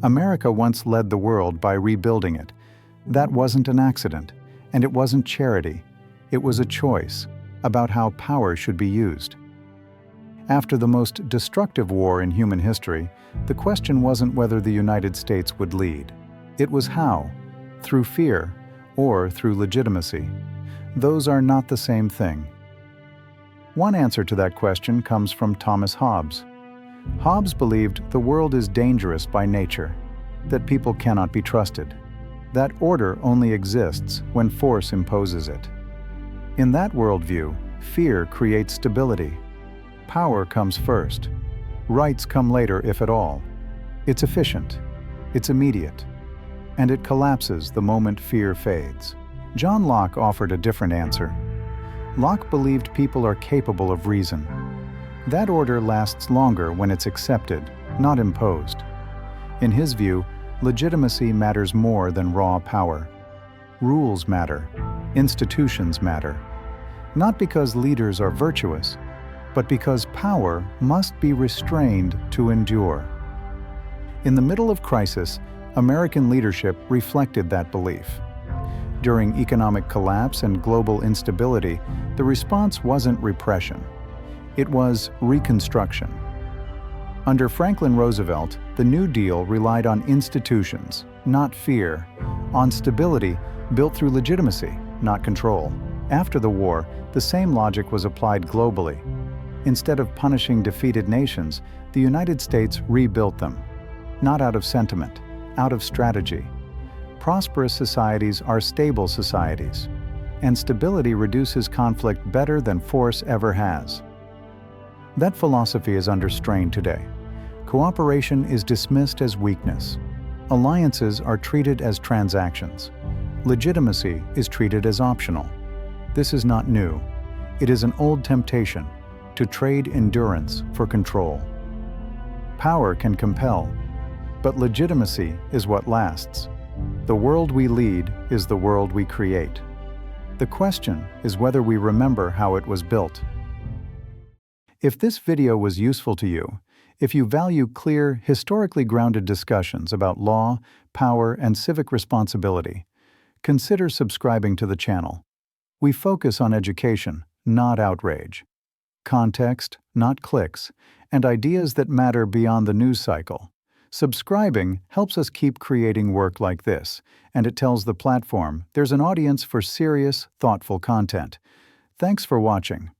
America once led the world by rebuilding it. That wasn't an accident, and it wasn't charity. It was a choice about how power should be used. After the most destructive war in human history, the question wasn't whether the United States would lead. It was how, through fear or through legitimacy. Those are not the same thing. One answer to that question comes from Thomas Hobbes. Hobbes believed the world is dangerous by nature, that people cannot be trusted, that order only exists when force imposes it. In that worldview, fear creates stability. Power comes first. Rights come later, if at all. It's efficient, it's immediate, and it collapses the moment fear fades. John Locke offered a different answer. Locke believed people are capable of reason. That order lasts longer when it's accepted, not imposed. In his view, legitimacy matters more than raw power. Rules matter. Institutions matter. Not because leaders are virtuous, but because power must be restrained to endure. In the middle of crisis, American leadership reflected that belief. During economic collapse and global instability, the response wasn't repression. It was reconstruction. Under Franklin Roosevelt, the New Deal relied on institutions, not fear, on stability built through legitimacy, not control. After the war, the same logic was applied globally. Instead of punishing defeated nations, the United States rebuilt them, not out of sentiment, out of strategy. Prosperous societies are stable societies, and stability reduces conflict better than force ever has. That philosophy is under strain today. Cooperation is dismissed as weakness. Alliances are treated as transactions. Legitimacy is treated as optional. This is not new. It is an old temptation to trade endurance for control. Power can compel, but legitimacy is what lasts. The world we lead is the world we create. The question is whether we remember how it was built. If this video was useful to you, if you value clear, historically grounded discussions about law, power, and civic responsibility, consider subscribing to the channel. We focus on education, not outrage, context, not clicks, and ideas that matter beyond the news cycle. Subscribing helps us keep creating work like this, and it tells the platform there's an audience for serious, thoughtful content. Thanks for watching.